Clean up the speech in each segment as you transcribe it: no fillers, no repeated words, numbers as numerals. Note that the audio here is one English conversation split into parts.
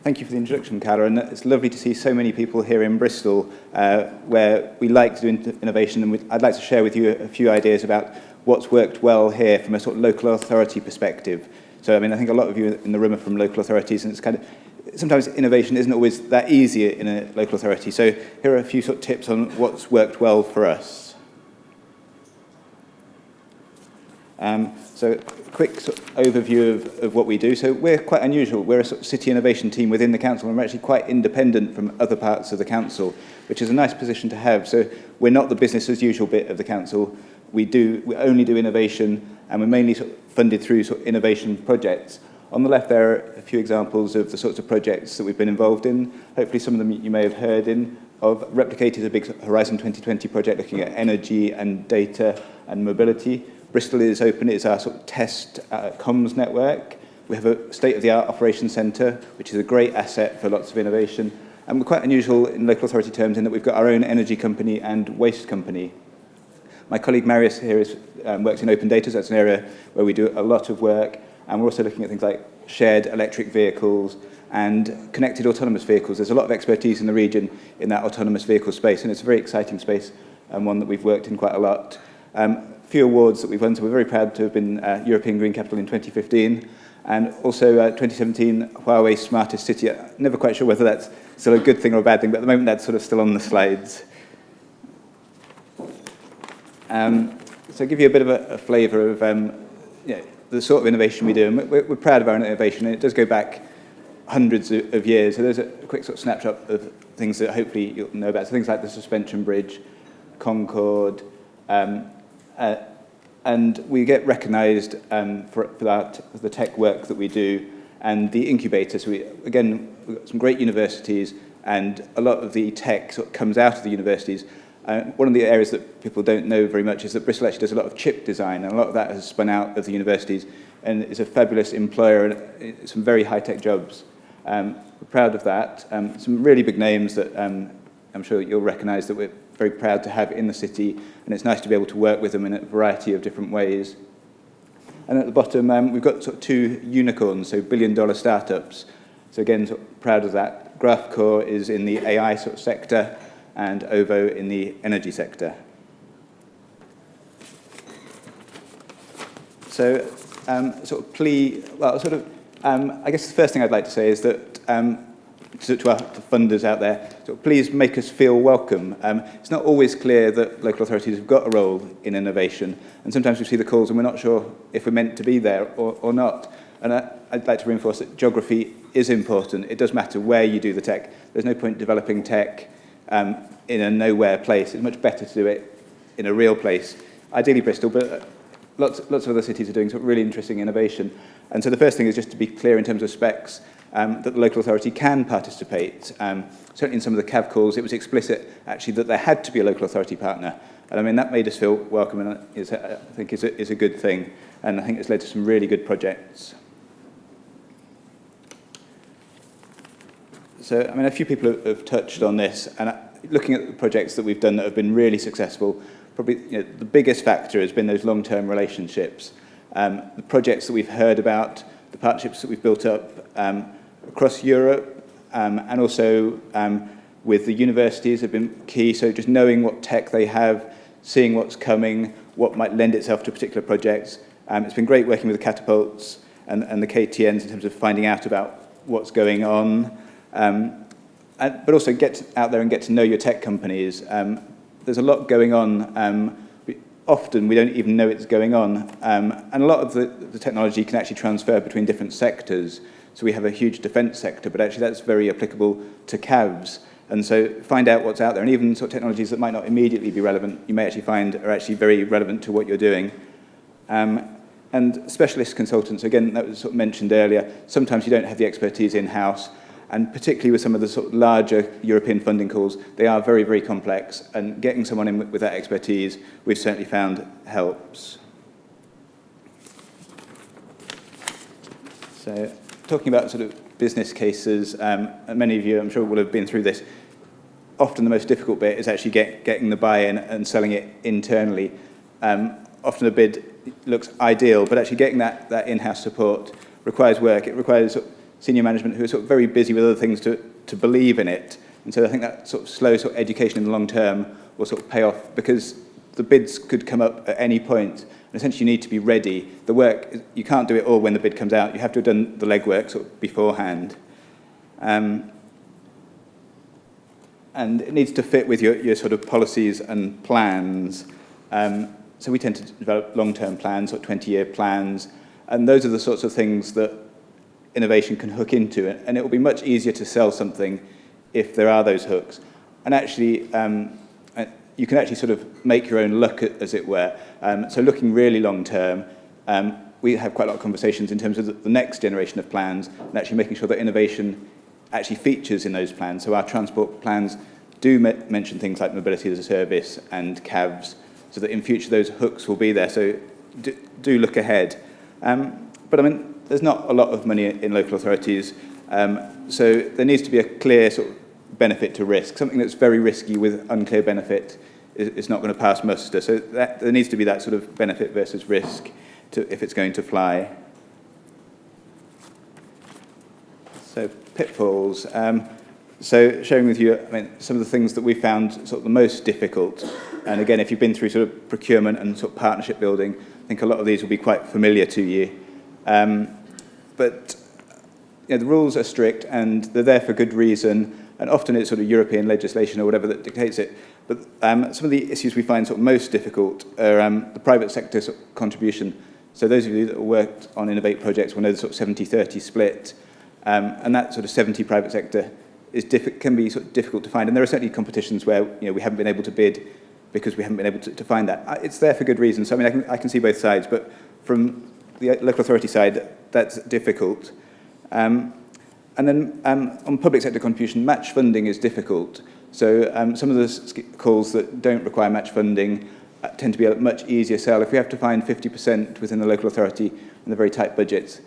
Thank you for the introduction, KARLA, and it's lovely to see so many people here in Bristol where we like to do innovation, and I'd like to share with you a few ideas about what's worked well here from a sort of local authority perspective. So, I mean, I think a lot of you in the room are from local authorities, and it's kind of, sometimes innovation isn't always that easy in a local authority. So here are a few sort of tips on what's worked well for us. So a quick sort of overview of what we do. So we're quite unusual. We're a sort of city innovation team within the council, and we're actually quite independent from other parts of the council, which is a nice position to have. So we're not the business as usual bit of the council. We only do innovation, and we're mainly sort of funded through sort of innovation projects. On the left there are a few examples of the sorts of projects that we've been involved in. Hopefully some of them you may have heard of. Replicate is a big Horizon 2020 project looking at energy and data and mobility. Bristol is Open is our sort of test comms network. We have a state-of-the-art operations centre, which is a great asset for lots of innovation. And we're quite unusual in local authority terms in that we've got our own energy company and waste company. My colleague Marius here works in open data, so that's an area where we do a lot of work. And we're also looking at things like shared electric vehicles and connected autonomous vehicles. There's a lot of expertise in the region in that autonomous vehicle space, and it's a very exciting space and one that we've worked in quite a lot. Few awards that we've won, so we're very proud to have been European Green Capital in 2015, and also 2017 Huawei Smartest City. I'm never quite sure whether that's still a good thing or a bad thing, but at the moment that's sort of still on the slides. So give you a bit of a flavour of the sort of innovation we do, and we're proud of our innovation, and it does go back hundreds of years. So there's a quick sort of snapshot of things that hopefully you'll know about. So things like the suspension bridge, Concorde, and we get recognised for the tech work that we do, and the incubator. So we've got some great universities, and a lot of the tech sort of comes out of the universities. One of the areas that people don't know very much is that Bristol actually does a lot of chip design, and a lot of that has spun out of the universities, and is a fabulous employer and some very high-tech jobs. We're proud of that. Some really big names that I'm sure you'll recognise that we're very proud to have in the city, and it's nice to be able to work with them in a variety of different ways. And at the bottom, we've got sort of two unicorns, so billion-dollar startups. So again, sort of proud of that. GraphCore is in the AI sort of sector, and OVO in the energy sector. So, I guess the first thing I'd like to say is that to our funders out there, so please make us feel welcome. It's not always clear that local authorities have got a role in innovation, and sometimes we see the calls and we're not sure if we're meant to be there or not. And I'd like to reinforce that geography is important. It does matter where you do the tech. There's no point developing tech in a nowhere place. It's much better to do it in a real place, ideally Bristol, but lots of other cities are doing some really interesting innovation. And so the first thing is just to be clear in terms of specs, that the local authority can participate. Certainly in some of the CAV calls, it was explicit actually that there had to be a local authority partner. And I mean, that made us feel welcome, and I think is a good thing. And I think it's led to some really good projects. So, I mean, a few people have touched on this, and looking at the projects that we've done that have been really successful, probably the biggest factor has been those long-term relationships. The projects that we've heard about, the partnerships that we've built up across Europe, and also with the universities have been key. So just knowing what tech they have, seeing what's coming, what might lend itself to particular projects. It's been great working with the catapults and the KTNs in terms of finding out about what's going on. But also get out there and get to know your tech companies. There's a lot going on. Often we don't even know it's going on. And a lot of the technology can actually transfer between different sectors. So we have a huge defence sector, but actually that's very applicable to CAVs. And so find out what's out there. And even sort of technologies that might not immediately be relevant, you may actually find are actually very relevant to what you're doing. And specialist consultants, again, that was sort of mentioned earlier. Sometimes you don't have the expertise in-house. And particularly with some of the sort of larger European funding calls, they are very, very complex. And getting someone in with that expertise, we've certainly found helps. So talking about sort of business cases, and many of you, I'm sure, will have been through this. Often the most difficult bit is actually getting the buy-in and selling it internally. Often a bid looks ideal, but actually getting that in-house support requires work. It requires senior management who are sort of very busy with other things to believe in it. And so I think that sort of slow sort of education in the long term will sort of pay off, because the bids could come up at any point, and essentially you need to be ready. The work, you can't do it all when the bid comes out. You have to have done the legwork sort of beforehand. And it needs to fit with your sort of policies and plans. So we tend to develop long-term plans, or 20-year plans, and those are the sorts of things that innovation can hook into, and it will be much easier to sell something if there are those hooks. And actually, you can actually sort of make your own luck, as it were. So looking really long-term, we have quite a lot of conversations in terms of the next generation of plans, and actually making sure that innovation actually features in those plans. So our transport plans do mention things like mobility as a service and CAVs, so that in future those hooks will be there. So do look ahead. But I mean, there's not a lot of money in local authorities, so there needs to be a clear sort of benefit to risk. Something that's very risky with unclear benefit is not going to pass muster. So there needs to be that sort of benefit versus risk if it's going to fly. So pitfalls. So sharing with you, I mean, some of the things that we found sort of the most difficult. And again, if you've been through sort of procurement and sort of partnership building, I think a lot of these will be quite familiar to you. But you know, the rules are strict and they're there for good reason. And often it's sort of European legislation or whatever that dictates it. But some of the issues we find sort of most difficult are the private sector sort of contribution. So those of you that have worked on Innovate projects will know the sort of 70-30 split. And that sort of 70 private sector can be sort of difficult to find. And there are certainly competitions where we haven't been able to bid because we haven't been able to find that. It's there for good reason. So I mean, I can see both sides, but from the local authority side, that's difficult. And then on public sector contribution, match funding is difficult. So some of the calls that don't require match funding tend to be a much easier sell. If we have to find 50% within the local authority and the very tight budgets,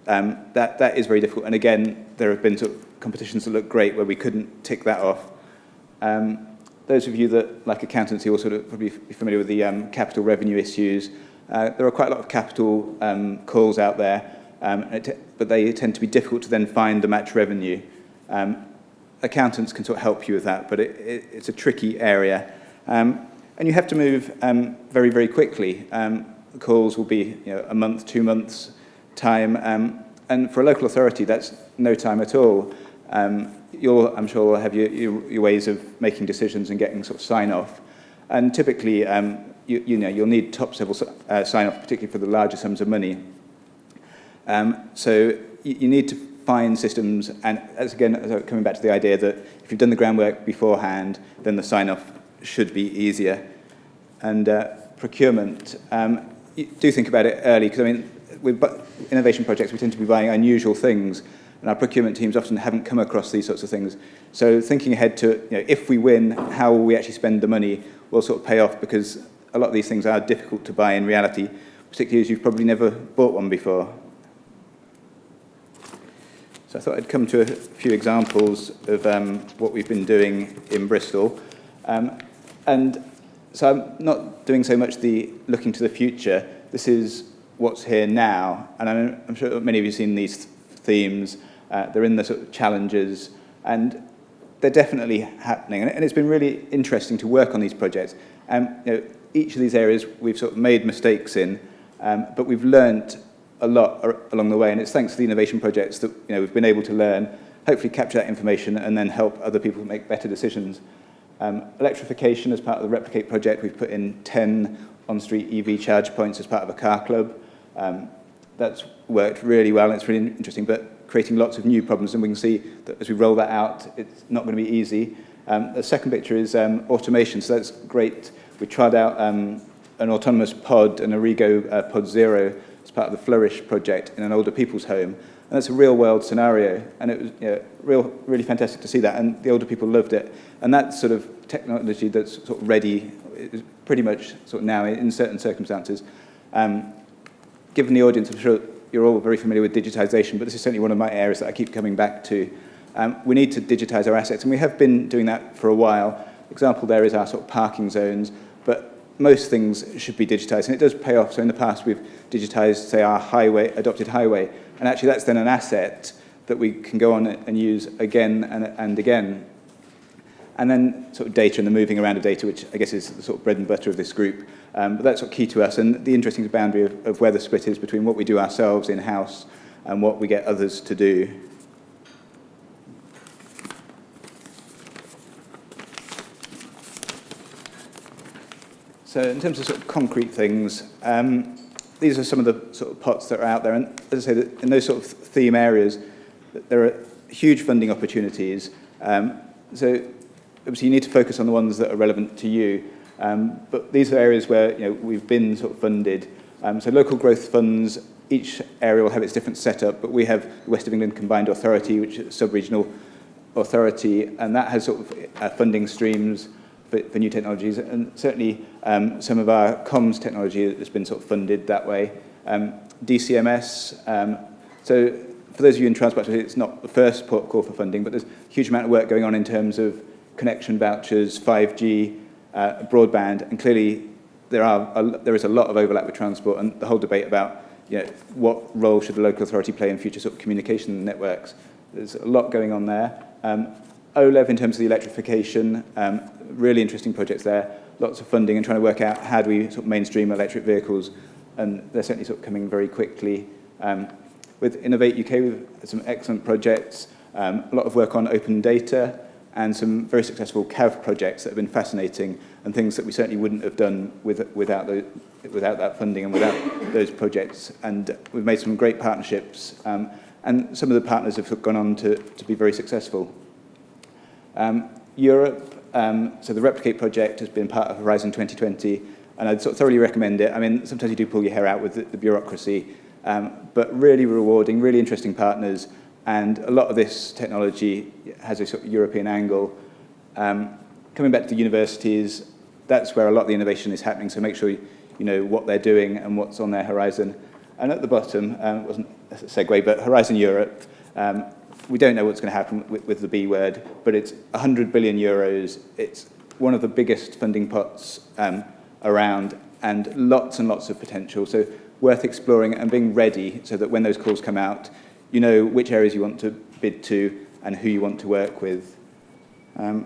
that is very difficult. And again, there have been sort of competitions that look great where we couldn't tick that off. Those of you that like accountancy will sort of probably be familiar with the capital revenue issues. There are quite a lot of capital calls out there, but they tend to be difficult to then find the match revenue. Accountants can sort of help you with that, but it's a tricky area. And you have to move very, very quickly. The calls will be a month, 2 months time. And for a local authority, that's no time at all. I'm sure, will have your ways of making decisions and getting sort of sign-off. And typically, you'll need top-level sign-off, particularly for the larger sums of money. So you need to find systems, and coming back to the idea that if you've done the groundwork beforehand, then the sign-off should be easier. And procurement, you do think about it early, because I mean, with innovation projects, we tend to be buying unusual things, and our procurement teams often haven't come across these sorts of things. So thinking ahead to, if we win, how will we actually spend the money will sort of pay off, because a lot of these things are difficult to buy in reality, particularly as you've probably never bought one before. So I thought I'd come to a few examples of what we've been doing in Bristol. And so I'm not doing so much the looking to the future. This is what's here now. And I'm sure many of you have seen these themes. They're in the sort of challenges. And they're definitely happening. And it's been really interesting to work on these projects. Each of these areas we've sort of made mistakes in, but we've learnt a lot along the way, and it's thanks to the innovation projects that we've been able to learn, hopefully capture that information, and then help other people make better decisions. Electrification, as part of the Replicate project, we've put in 10 on-street EV charge points as part of a car club. That's worked really well, and it's really interesting, but creating lots of new problems, and we can see that as we roll that out, it's not going to be easy. The second picture is automation, so that's great. We tried out an autonomous pod, an Origo Pod Zero, as part of the Flourish project in an older people's home. And that's a real-world scenario. And it was really fantastic to see that. And the older people loved it. And that sort of technology that's sort of ready is pretty much sort of now in certain circumstances. Given the audience, I'm sure you're all very familiar with digitization, but this is certainly one of my areas that I keep coming back to. We need to digitize our assets, and we have been doing that for a while. Example there is our sort of parking zones, but most things should be digitized, and it does pay off. So in the past, we've digitized, say, our adopted highway, and actually that's then an asset that we can go on and use again and again. And then sort of data and the moving around of data, which I guess is the sort of bread and butter of this group. But that's sort of key to us, and the interesting boundary of where the split is between what we do ourselves in-house and what we get others to do. So in terms of sort of concrete things, these are some of the sort of pots that are out there. And as I say, in those sort of theme areas, there are huge funding opportunities. So obviously you need to focus on the ones that are relevant to you. But these are areas where we've been sort of funded. So local growth funds, each area will have its different setup, but we have the West of England Combined Authority, which is a sub-regional authority, and that has sort of funding streams for new technologies, and certainly some of our comms technology has been sort of funded that way. DCMS, so for those of you in transport, it's not the first port call for funding, but there's a huge amount of work going on in terms of connection vouchers, 5G, broadband, and clearly there is a lot of overlap with transport, and the whole debate about what role should the local authority play in future sort of communication networks. There's a lot going on there. OLEV in terms of the electrification, really interesting projects there, lots of funding and trying to work out how do we sort of mainstream electric vehicles, and they're certainly sort of coming very quickly. With Innovate UK, we've had some excellent projects, a lot of work on open data, and some very successful CAV projects that have been fascinating, and things that we certainly wouldn't have done without that funding and without those projects. And we've made some great partnerships, and some of the partners have gone on to be very successful. Europe, so the Replicate project has been part of Horizon 2020, and I'd sort of thoroughly recommend it. I mean, sometimes you do pull your hair out with the bureaucracy, but really rewarding, really interesting partners, and a lot of this technology has a sort of European angle. Coming back to the universities, that's where a lot of the innovation is happening, so make sure you know what they're doing and what's on their horizon. And at the bottom, it wasn't a segue, but Horizon Europe, we don't know what's going to happen with the B word, but it's 100 billion euros. It's one of the biggest funding pots around, and lots of potential. So worth exploring and being ready so that when those calls come out, you know which areas you want to bid to and who you want to work with.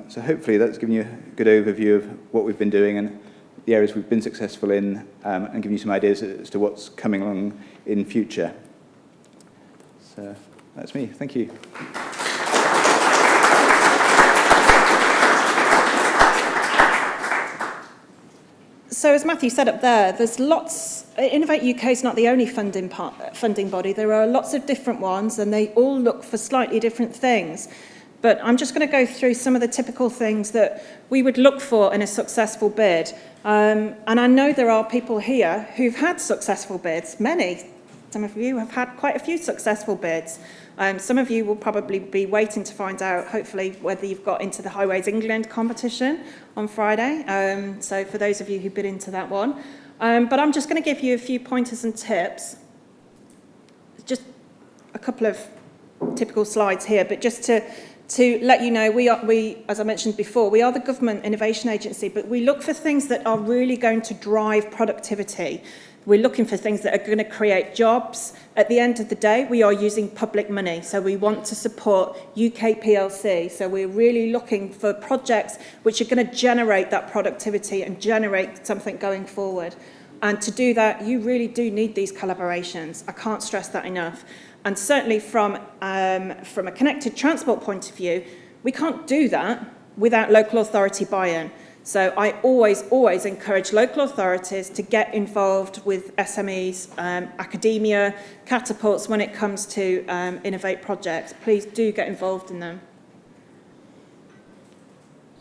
So hopefully that's given you a good overview of what we've been doing and the areas we've been successful in, and given you some ideas as to what's coming along in future. So that's me. Thank you. So as Matthew said up there, there's lots. Innovate UK is not the only funding body. There are lots of different ones, and they all look for slightly different things. But I'm just going to go through some of the typical things that we would look for in a successful bid. And I know there are people here who've had successful bids, many. Some of you have had quite a few successful bids. Some of you will probably be waiting to find out, hopefully, whether you've got into the Highways England competition on Friday. So for those of you who bid into that one. But I'm just going to give you a few pointers and tips. Just a couple of typical slides here, but just to let you know, we, as I mentioned before, we are the Government Innovation Agency, but we look for things that are really going to drive productivity. We're looking for things that are going to create jobs. At the end of the day, we are using public money, so we want to support UK PLC. So we're really looking for projects which are going to generate that productivity and generate something going forward. And to do that, you really do need these collaborations. I can't stress that enough. And certainly from a connected transport point of view, we can't do that without local authority buy-in. So I always encourage local authorities to get involved with SMEs, academia, catapults when it comes to innovate projects. Please do get involved in them.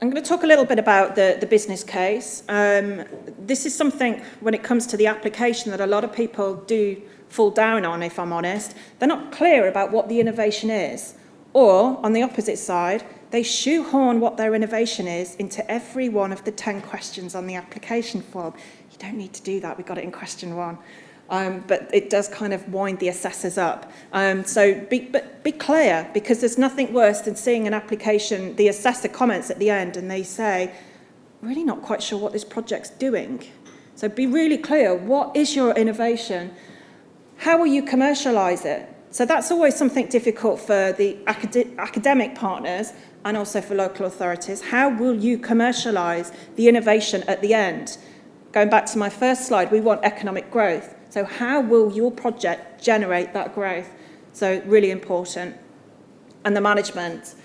I'm going to talk a little bit about the business case. This is something, when it comes to the application, that a lot of people do fall down on, if I'm honest. They're not clear about what the innovation is. Or, on the opposite side, they shoehorn what their innovation is into every one of the 10 questions on the application form. You don't need to do that, we got it in question 1. But it does kind of wind the assessors up. So be clear, because there's nothing worse than seeing an application, the assessor comments at the end, and they say, really not quite sure what this project's doing. So be really clear, what is your innovation? How will you commercialise it? So that's always something difficult for the academic partners and also for local authorities. How will you commercialise the innovation at the end? Going back to my first slide, we want economic growth. So how will your project generate that growth? So really important. And the management,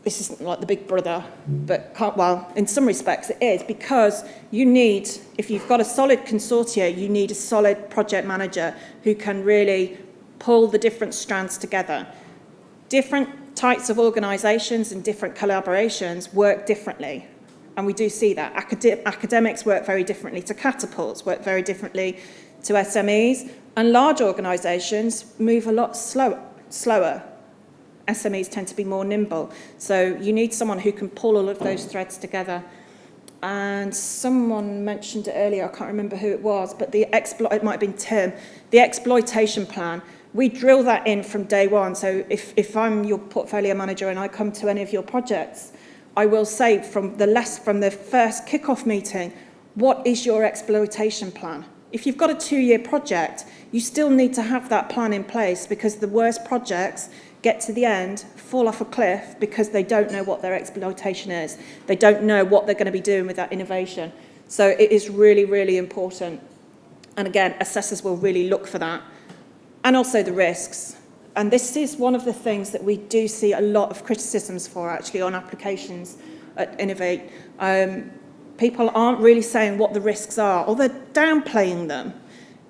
this isn't like the big brother, but well, in some respects it is, because you need, if you've got a solid consortia, you need a solid project manager who can really pull the different strands together. Different types of organisations and different collaborations work differently. And we do see that. Academics work very differently to catapults, work very differently to SMEs, and large organisations move a lot slower. SMEs tend to be more nimble. So you need someone who can pull all of those threads together. And someone mentioned it earlier, I can't remember who it was, but it might have been Tim, the exploitation plan. We drill that in from day one. So if I'm your portfolio manager and I come to any of your projects, I will say from the first kick-off meeting, what is your exploitation plan? If you've got a 2-year project, you still need to have that plan in place, because the worst projects get to the end, fall off a cliff because they don't know what their exploitation is. They don't know what they're going to be doing with that innovation. So it is really, really important. And again, assessors will really look for that. And also the risks. And this is one of the things that we do see a lot of criticisms for, actually, on applications at Innovate. People aren't really saying what the risks are, or they're downplaying them.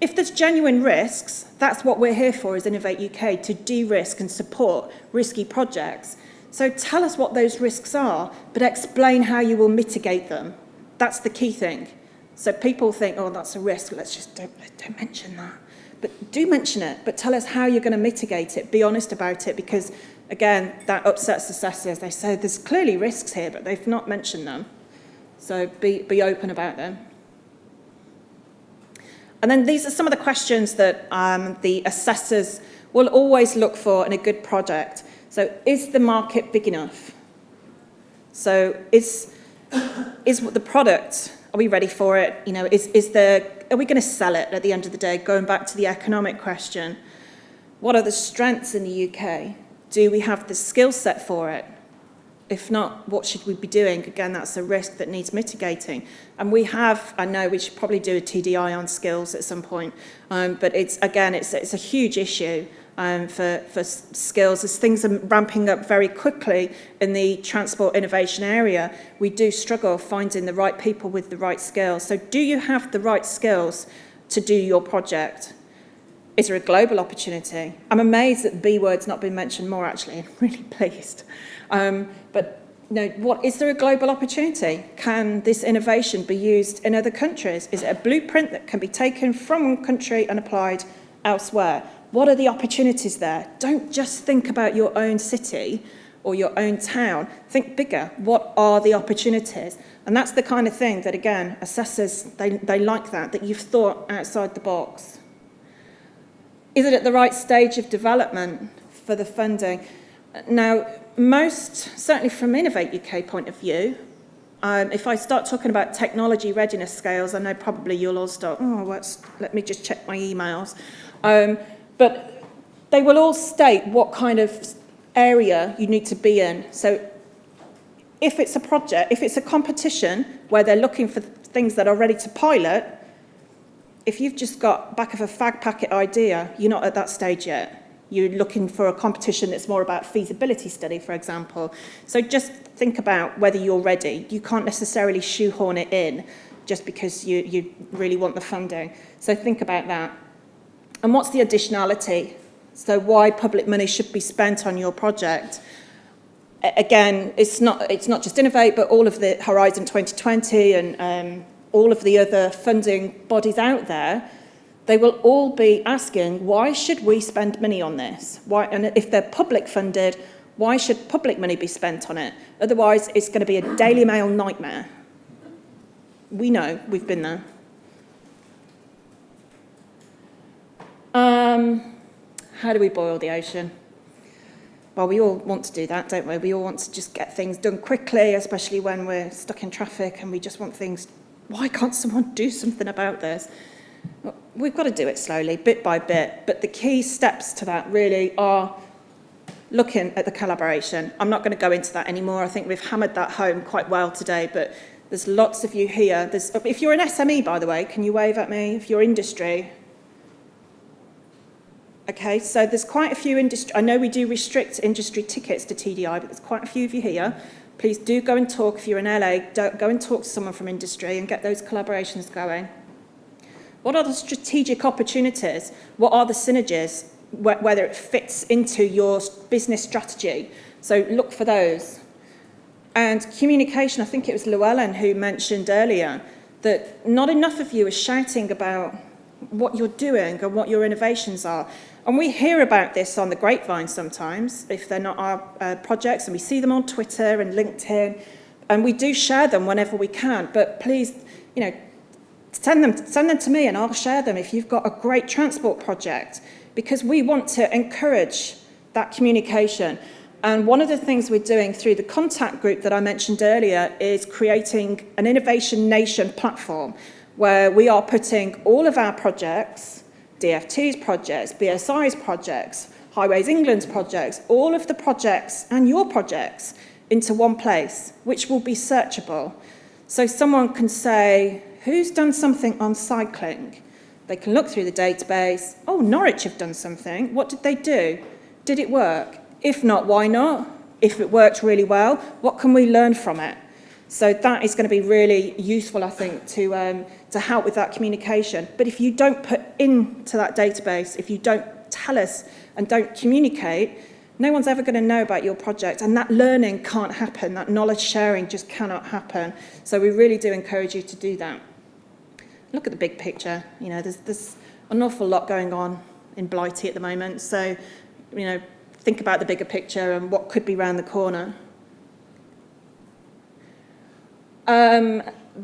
If there's genuine risks, that's what we're here for as Innovate UK, to de-risk and support risky projects. So tell us what those risks are, but explain how you will mitigate them. That's the key thing. So people think, oh, that's a risk, let's just don't mention that. But do mention it, but tell us how you're going to mitigate it. Be honest about it, because, again, that upsets assessors. They say there's clearly risks here, but they've not mentioned them. So be open about them. And then these are some of the questions that the assessors will always look for in a good project. So is the market big enough? So is the product, are we ready for it? You know, are we going to sell it at the end of the day? Going back to the economic question, what are the strengths in the UK? Do we have the skill set for it? If not, what should we be doing? Again, that's a risk that needs mitigating. And I know we should probably do a TDI on skills at some point, but it's a huge issue for skills. As things are ramping up very quickly in the transport innovation area, we do struggle finding the right people with the right skills. So do you have the right skills to do your project? Is there a global opportunity? I'm amazed that the B word's not been mentioned more, actually. I'm really pleased. But is there a global opportunity? Can this innovation be used in other countries? Is it a blueprint that can be taken from one country and applied elsewhere? What are the opportunities there? Don't just think about your own city or your own town. Think bigger. What are the opportunities? And that's the kind of thing that, again, assessors, they like that you've thought outside the box. Is it at the right stage of development for the funding? Now, certainly from Innovate UK point of view, if I start talking about technology readiness scales, I know probably you'll all start, let me just check my emails. But they will all state what kind of area you need to be in. So if it's a project, if it's a competition where they're looking for things that are ready to pilot, if you've just got back of a fag packet idea, you're not at that stage yet. You're looking for a competition that's more about feasibility study, for example. So just think about whether you're ready. You can't necessarily shoehorn it in just because you really want the funding. So think about that. And what's the additionality? So why public money should be spent on your project? Again, it's not just Innovate, but all of the Horizon 2020 and all of the other funding bodies out there, they will all be asking, why should we spend money on this? Why, and if they're public funded, why should public money be spent on it? Otherwise, it's going to be a Daily Mail nightmare. We know, we've been there. How do we boil the ocean? Well, we all want to do that, don't we? We all want to just get things done quickly, especially when we're stuck in traffic and we just want things. Why can't someone do something about this? we've got to do it slowly, bit by bit, but the key steps to that really are looking at the collaboration. I'm not going to go into that anymore. I think we've hammered that home quite well today, but there's lots of you here. If you're an SME, by the way, can you wave at me? If you're industry. Okay, so there's quite a few industry. I know we do restrict industry tickets to TDI, but there's quite a few of you here. Please do go and talk. If you're in LA, go and talk to someone from industry and get those collaborations going. What are the strategic opportunities? What are the synergies? Whether it fits into your business strategy. So look for those. And communication, I think it was Llewellyn who mentioned earlier that not enough of you are shouting about what you're doing and what your innovations are. And we hear about this on the grapevine sometimes, if they're not our projects, and we see them on Twitter and LinkedIn, and we do share them whenever we can. But please, send them to me and I'll share them if you've got a great transport project, because we want to encourage that communication. And one of the things we're doing through the contact group that I mentioned earlier is creating an Innovation Nation platform where we are putting all of our projects, DFT's projects, BSI's projects, Highways England's projects, all of the projects and your projects into one place, which will be searchable. So someone can say, who's done something on cycling? They can look through the database. Oh, Norwich have done something. What did they do? Did it work? If not, why not? If it worked really well, what can we learn from it? So that is going to be really useful, I think, to help with that communication. But if you don't put into that database, if you don't tell us and don't communicate, no one's ever going to know about your project, and that learning can't happen. That knowledge sharing just cannot happen. So we really do encourage you to do that. Look at the big picture. There's an awful lot going on in Blighty at the moment. So, think about the bigger picture and what could be around the corner.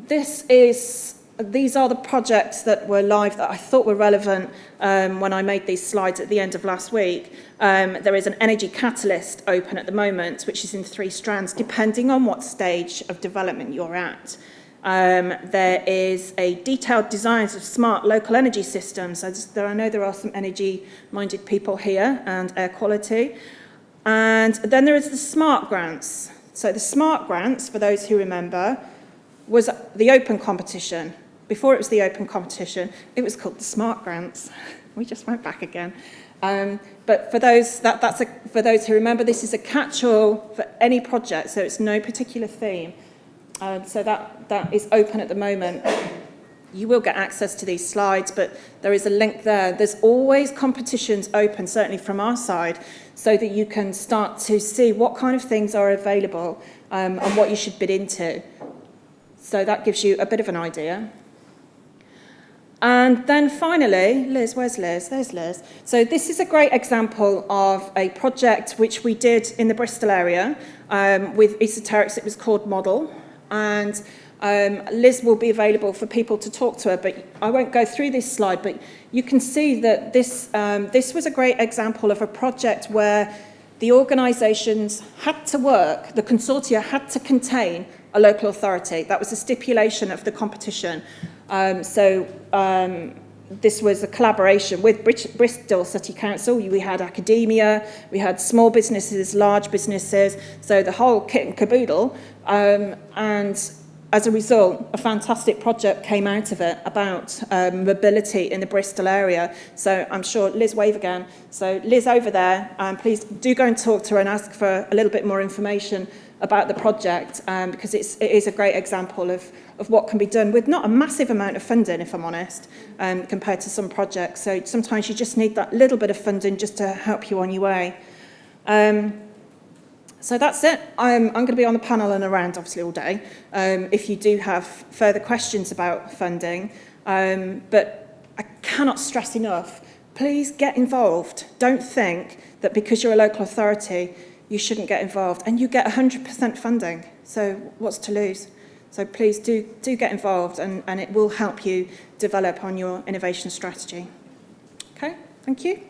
These are the projects that were live that I thought were relevant when I made these slides at the end of last week. There is an energy catalyst open at the moment, which is in 3 strands, depending on what stage of development you're at. There is a detailed designs of smart local energy systems. I know there are some energy-minded people here, and air quality. And then there is the SMART grants. So the SMART grants, for those who remember, was the open competition. Before it was the open competition, it was called the SMART grants. We just went back again. But for those for those who remember, this is a catch-all for any project, so it's no particular theme. So that is open at the moment. You will get access to these slides, but there is a link there. There's always competitions open, certainly from our side, so that you can start to see what kind of things are available and what you should bid into. So that gives you a bit of an idea. And then finally, Liz, where's Liz? There's Liz. So this is a great example of a project which we did in the Bristol area with Esoterics. It was called Model. And Liz will be available for people to talk to her, but I won't go through this slide, but you can see that this was a great example of a project where the organisations had to work, the consortia had to contain a local authority. That was a stipulation of the competition. This was a collaboration with Bristol City Council. We had academia, we had small businesses, large businesses, so the whole kit and caboodle. And as a result, a fantastic project came out of it about mobility in the Bristol area. So I'm sure, Liz, wave again. So Liz over there, please do go and talk to her and ask for a little bit more information about the project, because it is a great example of what can be done with not a massive amount of funding, if I'm honest, compared to some projects. So sometimes you just need that little bit of funding just to help you on your way. So that's it. I'm going to be on the panel and around, obviously, all day, if you do have further questions about funding. But I cannot stress enough, please get involved. Don't think that because you're a local authority, you shouldn't get involved. And you get 100% funding, so what's to lose? So please do get involved, and it will help you develop on your innovation strategy. Okay, thank you.